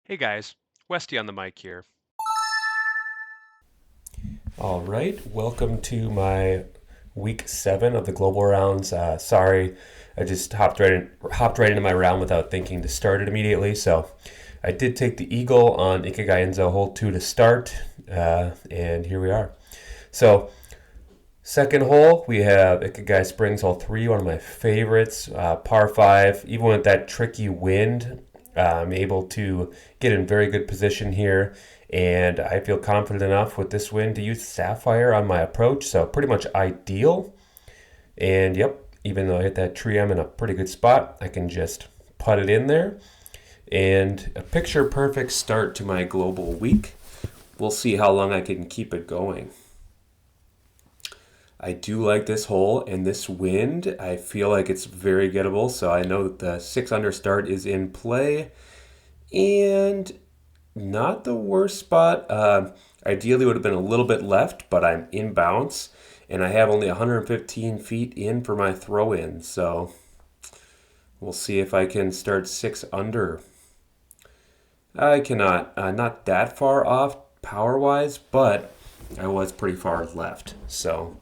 Hey guys, Westy on the mic here. All right, welcome to my week 7 of the global rounds. Sorry, I just hopped right into my round without thinking to start it immediately. So I did take the eagle on Ikigai Enzo hole 2 to start, and here we are. So second hole, we have Ikigai Springs hole 3, one of my favorites, par 5. Even with that tricky wind, I'm able to get in very good position here, and I feel confident enough with this wind to use Sapphire on my approach, so pretty much ideal. And yep, even though I hit that tree, I'm in a pretty good spot. I can just put it in there, and a picture perfect start to my global week. We'll see how long I can keep it going. I do like this hole and this wind. I feel like it's very gettable, so I know that the 6 under start is in play and not the worst spot. Ideally, would have been a little bit left, but I'm in bounce and I have only 115 feet in for my throw in, so we'll see if I can start 6 under. I cannot, not that far off power wise, but I was pretty far left, so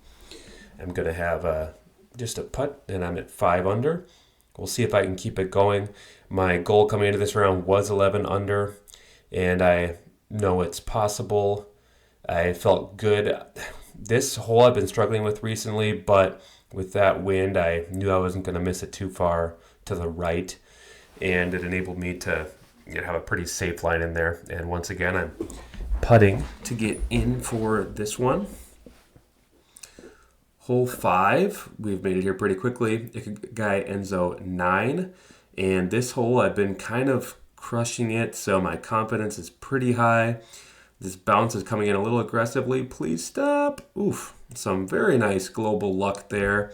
I'm going to have just a putt, and I'm at 5 under. We'll see if I can keep it going. My goal coming into this round was 11 under, and I know it's possible. I felt good. This hole I've been struggling with recently, but with that wind, I knew I wasn't going to miss it too far to the right, and it enabled me to have a pretty safe line in there. And once again, I'm putting to get in for this one. Hole 5, we've made it here pretty quickly. Ikigai Enzo 9. And this hole, I've been kind of crushing it, so my confidence is pretty high. This bounce is coming in a little aggressively. Please stop. Oof. Some very nice global luck there.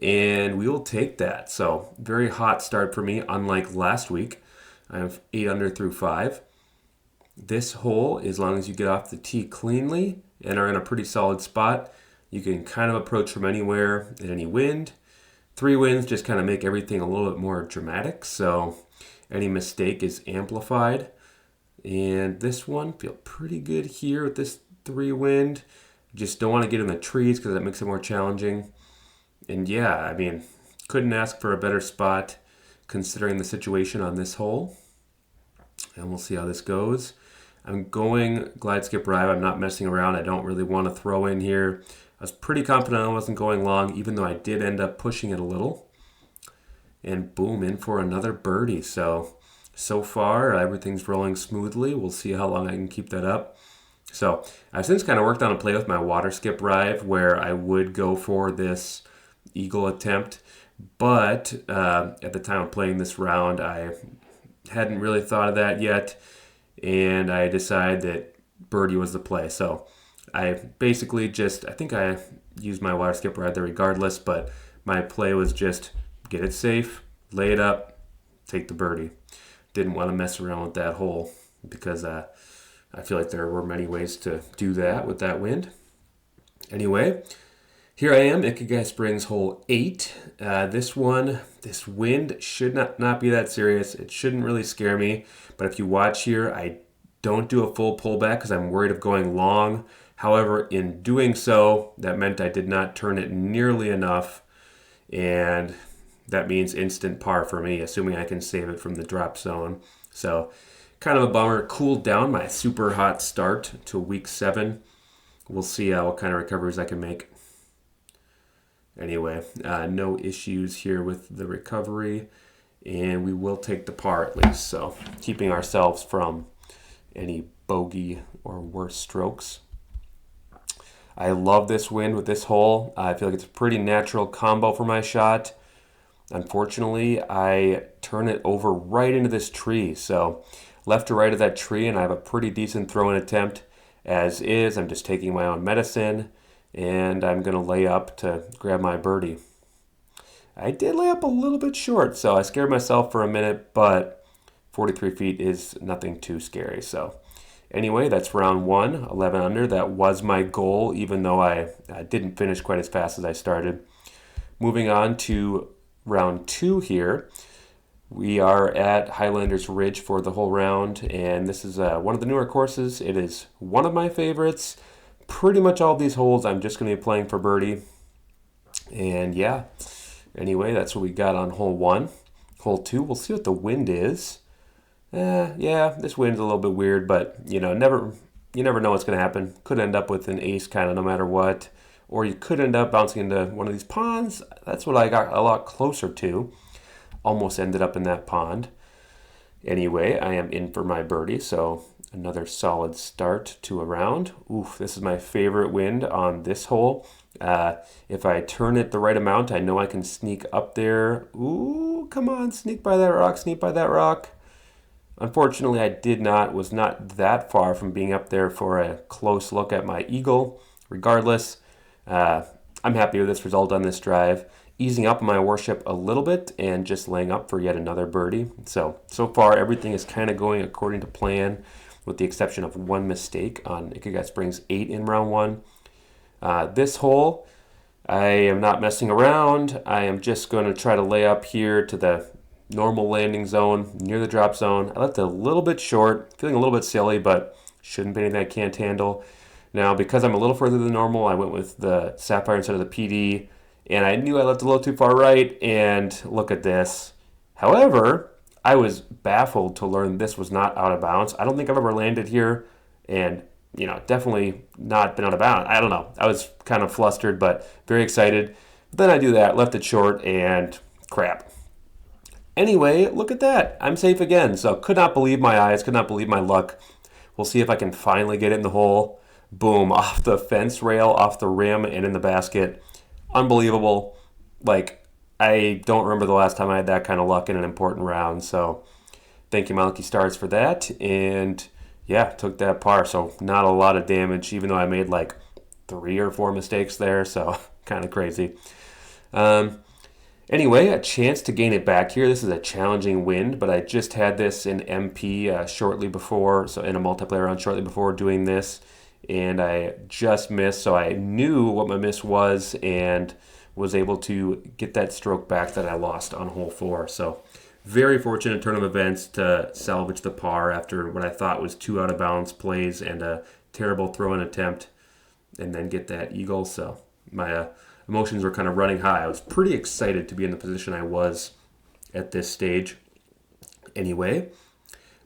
And we will take that. So, very hot start for me, unlike last week. I have 8 under through 5. This hole, as long as you get off the tee cleanly and are in a pretty solid spot, you can kind of approach from anywhere in any wind. 3 winds just kind of make everything a little bit more dramatic, so any mistake is amplified. And this one, feel pretty good here with this 3 wind. Just don't want to get in the trees because that makes it more challenging. And yeah, I mean, couldn't ask for a better spot considering the situation on this hole. And we'll see how this goes. I'm going glide skip drive. I'm not messing around. I don't really want to throw in here. I was pretty confident I wasn't going long, even though I did end up pushing it a little. And boom, in for another birdie. So far, everything's rolling smoothly. We'll see how long I can keep that up. So I've since kind of worked on a play with my water skip drive where I would go for this eagle attempt. But at the time of playing this round, I hadn't really thought of that yet. And I decided that birdie was the play. So I basically just, I think I used my water skip right there regardless, but my play was just get it safe, lay it up, take the birdie. Didn't want to mess around with that hole because I feel like there were many ways to do that with that wind. Anyway, here I am, Ikigai Springs hole 8. This wind should not be that serious. It shouldn't really scare me. But if you watch here, I don't do a full pullback because I'm worried of going long. However, in doing so, that meant I did not turn it nearly enough. And that means instant par for me, assuming I can save it from the drop zone. So kind of a bummer. Cooled down my super hot start to week 7. We'll see what kind of recoveries I can make. Anyway, no issues here with the recovery, and we will take the par at least. So keeping ourselves from any bogey or worse strokes. I love this wind with this hole. I feel like it's a pretty natural combo for my shot. Unfortunately, I turn it over right into this tree. So left to right of that tree, and I have a pretty decent throw-in attempt. As is, I'm just taking my own medicine, and I'm going to lay up to grab my birdie. I did lay up a little bit short, so I scared myself for a minute, but 43 feet is nothing too scary. So anyway, that's round 1, 11 under. That was my goal, even though I didn't finish quite as fast as I started. Moving on to round 2 here. We are at Highlanders Ridge for the whole round, and this is one of the newer courses. It is one of my favorites. Pretty much all these holes I'm just going to be playing for birdie. And yeah, anyway, that's what we got on hole 1. Hole 2, we'll see what the wind is. Yeah, this wind's a little bit weird, but you never know what's going to happen. Could end up with an ace kind of no matter what, or you could end up bouncing into one of these ponds. That's what I got a lot closer to. Almost ended up in that pond. Anyway, I am in for my birdie, so another solid start to a round. Oof, this is my favorite wind on this hole. If I turn it the right amount, I know I can sneak up there. Ooh, come on, sneak by that rock, sneak by that rock. Unfortunately, I was not that far from being up there for a close look at my eagle. Regardless, I'm happy with this result on this drive. Easing up my worship a little bit and just laying up for yet another birdie. So far, everything is kind of going according to plan, with the exception of one mistake on Ikagai Springs 8 in round 1. This hole, I am not messing around. I am just going to try to lay up here to the normal landing zone near the drop zone. I left it a little bit short, feeling a little bit silly, but shouldn't be anything I can't handle. Now, because I'm a little further than normal, I went with the Sapphire instead of the PD, and I knew I left a little too far right, and look at this. However, I was baffled to learn this was not out of bounds. I don't think I've ever landed here, and definitely not been out of bounds. I don't know. I was kind of flustered, but very excited. But then I do that, left it short, and crap. Anyway, look at that. I'm safe again. So could not believe my eyes, could not believe my luck. We'll see if I can finally get it in the hole. Boom, off the fence rail, off the rim, and in the basket. Unbelievable. Like, I don't remember the last time I had that kind of luck in an important round. So thank you, my lucky stars, for that. And yeah, took that par. So not a lot of damage, even though I made like 3 or 4 mistakes there. So kind of crazy. Anyway, a chance to gain it back here. This is a challenging wind, but I just had this in MP shortly before, so in a multiplayer round shortly before doing this, and I just missed, so I knew what my miss was and was able to get that stroke back that I lost on hole 4. So very fortunate turn of events to salvage the par after what I thought was 2 out of bounds plays and a terrible throw-in attempt, and then get that eagle. So my emotions were kind of running high. I was pretty excited to be in the position I was at this stage. Anyway,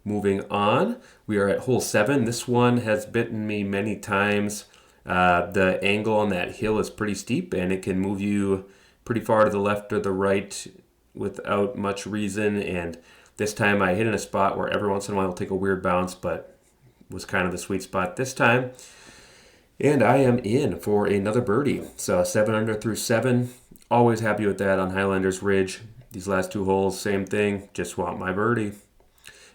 moving on, we are at hole 7. This one has bitten me many times. The angle on that hill is pretty steep, and it can move you pretty far to the left or the right without much reason. And this time I hit in a spot where every once in a while it'll take a weird bounce, but was kind of the sweet spot this time. And I am in for another birdie. So 7 under through 7. Always happy with that on Highlanders Ridge. These last 2 holes, same thing. Just want my birdie.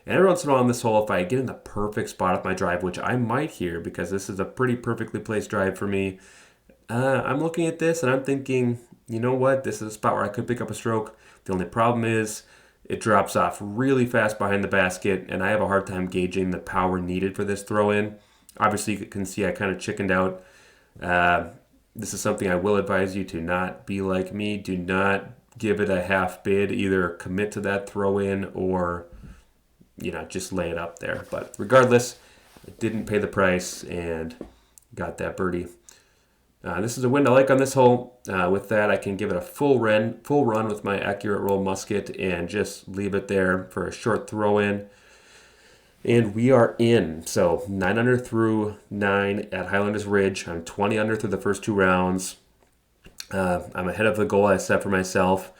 And every once in a while on this hole, if I get in the perfect spot of my drive, which I might here because this is a pretty perfectly placed drive for me, I'm looking at this and I'm thinking, you know what? This is a spot where I could pick up a stroke. The only problem is it drops off really fast behind the basket, and I have a hard time gauging the power needed for this throw-in. Obviously, you can see I kind of chickened out. This is something I will advise you to not be like me. Do not give it a half bid. Either commit to that throw in or, just lay it up there. But regardless, I didn't pay the price and got that birdie. This is a wind I like on this hole. With that, I can give it a full run with my accurate roll musket and just leave it there for a short throw in. And we are in. So 9 under through 9 at Highlanders Ridge. I'm 20 under through the first 2 rounds. I'm ahead of the goal I set for myself.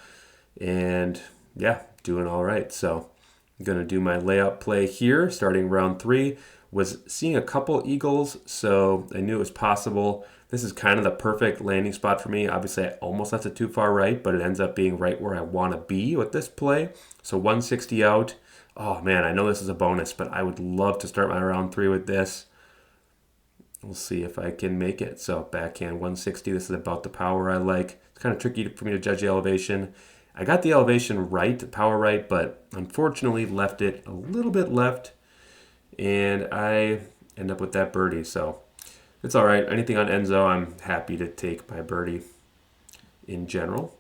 And yeah, doing all right. So I'm going to do my layup play here, starting round 3. Was seeing a couple eagles, so I knew it was possible. This is kind of the perfect landing spot for me. Obviously, I almost left it too far right, but it ends up being right where I want to be with this play. So 160 out. Oh man, I know this is a bonus, but I would love to start my round 3 with this. We'll see if I can make it. So backhand 160. This is about the power I like. It's kind of tricky for me to judge the elevation. I got the elevation right, the power right, but unfortunately left it a little bit left, and I end up with that birdie. So it's all right. Anything on Enzo, I'm happy to take my birdie in general.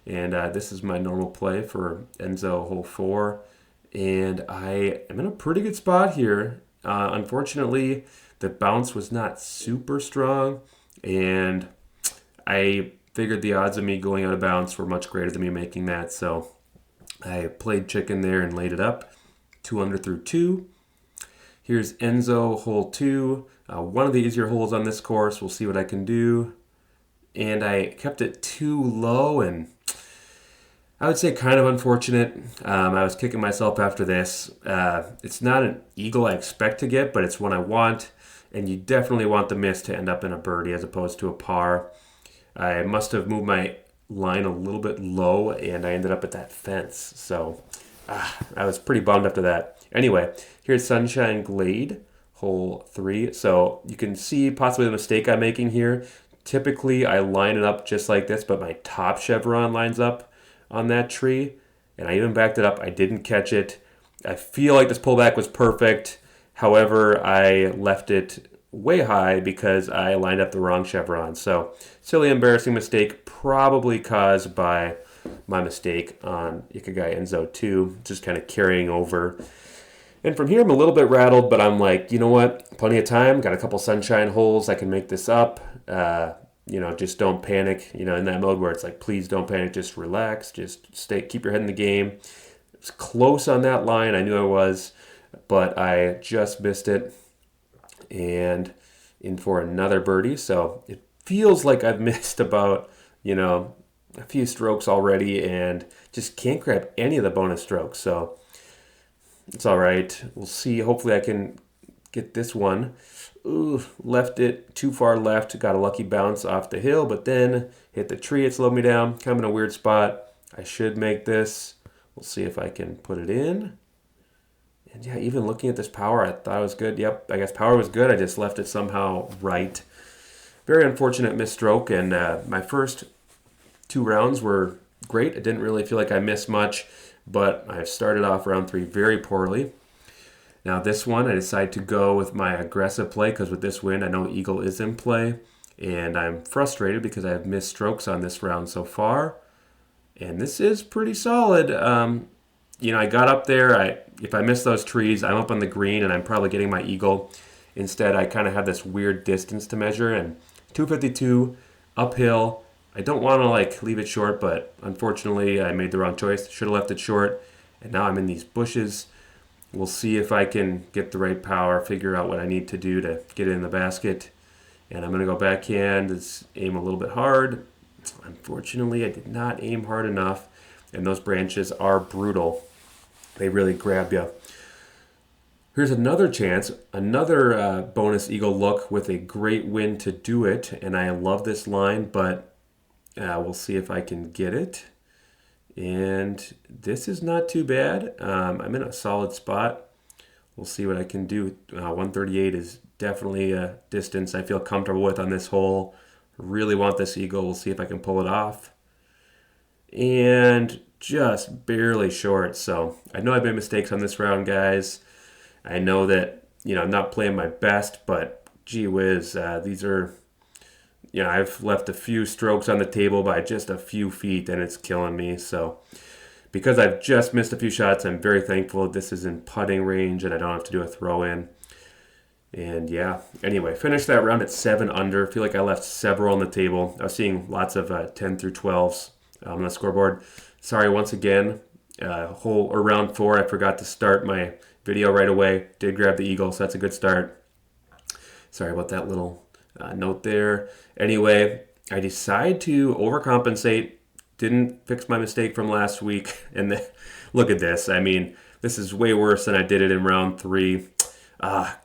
And this is my normal play for Enzo hole 4. And I am in a pretty good spot here. Unfortunately, the bounce was not super strong, and I figured the odds of me going out of bounds were much greater than me making that. So I played chicken there and laid it up. 2 under through 2. Here's Enzo hole 2. One of the easier holes on this course. We'll see what I can do. And I kept it too low, and I would say kind of unfortunate. I was kicking myself after this. It's not an eagle I expect to get, but it's one I want. And you definitely want the miss to end up in a birdie as opposed to a par. I must have moved my line a little bit low, and I ended up at that fence. So I was pretty bummed after that. Anyway, here's Sunshine Glade, hole 3. So you can see possibly the mistake I'm making here. Typically, I line it up just like this, but my top chevron lines up on that tree, and I even backed it up. I didn't catch it. I feel like this pullback was perfect. However, I left it way high because I lined up the wrong chevron. So, silly, embarrassing mistake, probably caused by my mistake on Ikigai Enzo 2, just kind of carrying over. And from here, I'm a little bit rattled, but I'm like, you know what? Plenty of time. Got a couple sunshine holes. I can make this up. Just don't panic. In that mode where it's like, please don't panic. Just relax. Just keep your head in the game. It was close on that line. I knew I was, but I just missed it. And in for another birdie. So it feels like I've missed about, a few strokes already and just can't grab any of the bonus strokes. So it's all right. We'll see. Hopefully I can get this one. Ooh, left it too far left. Got a lucky bounce off the hill, but then hit the tree. It slowed me down. Kind of in a weird spot. I should make this. We'll see if I can put it in. And yeah, even looking at this power, I thought it was good. Yep, I guess power was good. I just left it somehow right. Very unfortunate misstroke, and my first 2 rounds were great. I didn't really feel like I missed much, but I started off round 3 very poorly. Now this one, I decided to go with my aggressive play because with this win, I know eagle is in play, and I'm frustrated because I have missed strokes on this round so far. And this is pretty solid. I got up there. If I miss those trees, I'm up on the green, and I'm probably getting my eagle. Instead, I kind of have this weird distance to measure, and 252 uphill. I don't want to leave it short, but unfortunately, I made the wrong choice. Should have left it short, and now I'm in these bushes. We'll see if I can get the right power, figure out what I need to do to get it in the basket. And I'm going to go backhand, aim a little bit hard. Unfortunately, I did not aim hard enough, and those branches are brutal. They really grab you. Here's another chance, another bonus eagle look with a great wind to do it, and I love this line, but we'll see if I can get it. And this is not too bad. I'm in a solid spot. We'll see what I can do. 138 is definitely a distance I feel comfortable with on this hole. Really want this eagle. We'll see if I can pull it off. And just barely short. So I know I've made mistakes on this round, guys. I know that, I'm not playing my best, but gee whiz, these are, I've left a few strokes on the table by just a few feet, and it's killing me. So because I've just missed a few shots, I'm very thankful this is in putting range and I don't have to do a throw in. And yeah, anyway, finished that round at 7 under. Feel like I left several on the table. I was seeing lots of 10 through 12s on the scoreboard. Sorry once again. Round 4, I forgot to start my video right away. Did grab the eagle, so that's a good start. Sorry about that little note there. Anyway, I decided to overcompensate. Didn't fix my mistake from last week. And then, look at this. I mean, this is way worse than I did it in round 3.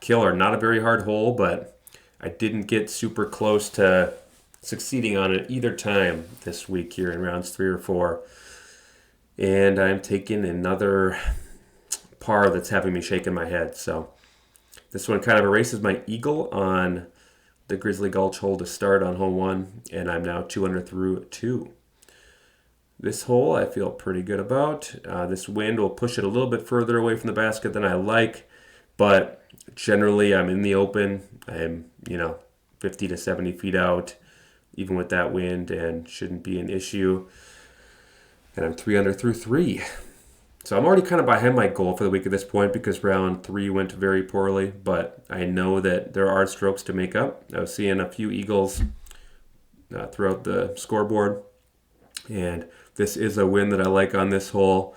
Killer. Not a very hard hole, but I didn't get super close to succeeding on it either time this week here in rounds 3 or 4. And I'm taking another par that's having me shaking my head. So this one kind of erases my eagle on the Grizzly Gulch hole to start on hole 1, and I'm now 2 under through 2. This hole I feel pretty good about. This wind will push it a little bit further away from the basket than I like, but generally I'm in the open. I'm, 50 to 70 feet out, even with that wind, and shouldn't be an issue. And I'm 3 under through 3. So I'm already kind of behind my goal for the week at this point because round 3 went very poorly, but I know that there are strokes to make up. I was seeing a few eagles throughout the scoreboard, and this is a win that I like on this hole.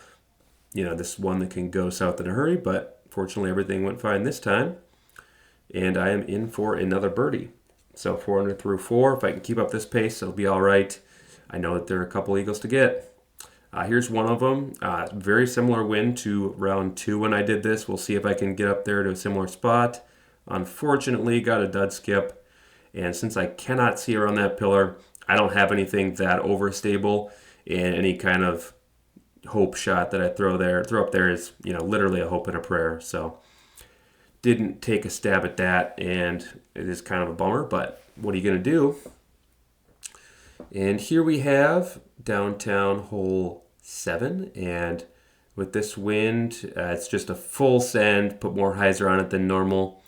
This one that can go south in a hurry, but fortunately everything went fine this time, and I am in for another birdie. So 4 under through 4. If I can keep up this pace, it'll be all right. I know that there are a couple eagles to get. Here's one of them. Very similar win to round 2 when I did this. We'll see if I can get up there to a similar spot. Unfortunately, got a dud skip. And since I cannot see around that pillar, I don't have anything that overstable. And any kind of hope shot that I throw up there is, literally a hope and a prayer. So didn't take a stab at that, and it is kind of a bummer, but what are you going to do? And here we have downtown hole 7, and with this wind, it's just a full send, put more hyzer on it than normal,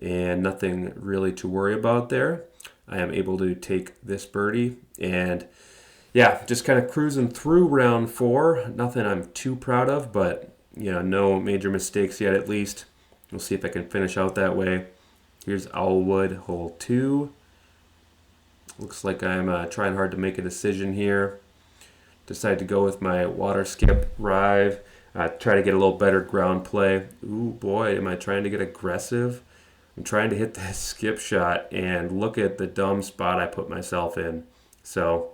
and nothing really to worry about there. I am able to take this birdie, and yeah, just kind of cruising through round 4. Nothing I'm too proud of, but no major mistakes yet at least. We'll see if I can finish out that way. Here's Owlwood, hole 2. Looks like I'm trying hard to make a decision here. Decided to go with my water skip Rive. Try to get a little better ground play. Ooh, boy, am I trying to get aggressive. I'm trying to hit this skip shot, and look at the dumb spot I put myself in. So,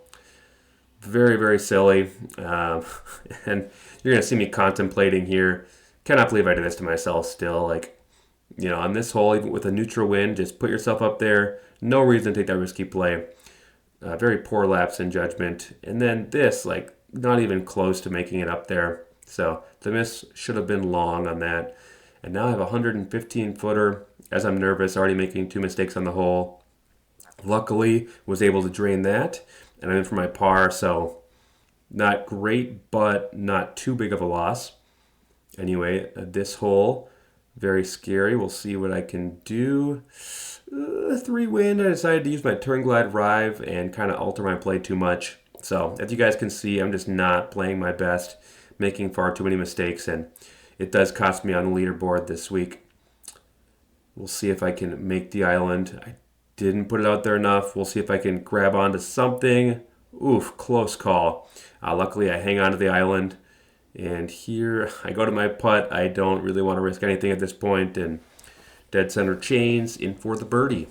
very, very silly. And you're going to see me contemplating here. Cannot believe I did this to myself still. On this hole, even with a neutral wind, just put yourself up there. No reason to take that risky play. Very poor lapse in judgment. And then this, not even close to making it up there. So the miss should have been long on that. And now I have a 115-footer. As I'm nervous, already making 2 mistakes on the hole. Luckily, was able to drain that. And I'm in for my par, so not great, but not too big of a loss. Anyway, this hole, very scary. We'll see what I can do. 3 wind. I decided to use my Turnglide Rive and kind of alter my play too much. So, as you guys can see, I'm just not playing my best, making far too many mistakes, and it does cost me on the leaderboard this week. We'll see if I can make the island. I didn't put it out there enough. We'll see if I can grab onto something. Oof, close call. Luckily, I hang onto the island. And here I go to my putt. I don't really want to risk anything at this point, and dead center chains in for the birdie.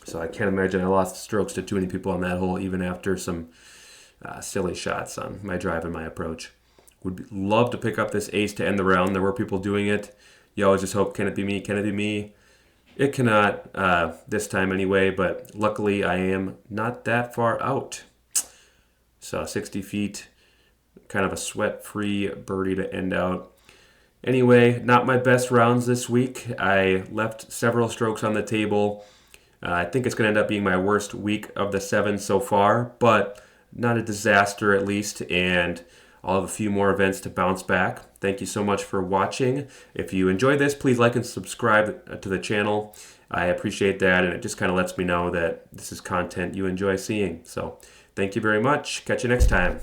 So I can't imagine I lost strokes to too many people on that hole, even after some silly shots on my drive and my approach. Would love to pick up this ace to end the round. There were people doing it. You always just hope, can it be me? Can it be me? It cannot this time anyway, but luckily I am not that far out. So 60 feet. Kind of a sweat-free birdie to end out. Anyway, not my best rounds this week. I left several strokes on the table. I think it's going to end up being my worst week of the 7 so far, but not a disaster at least, and I'll have a few more events to bounce back. Thank you so much for watching. If you enjoyed this, please like and subscribe to the channel. I appreciate that, and it just kind of lets me know that this is content you enjoy seeing. So thank you very much. Catch you next time.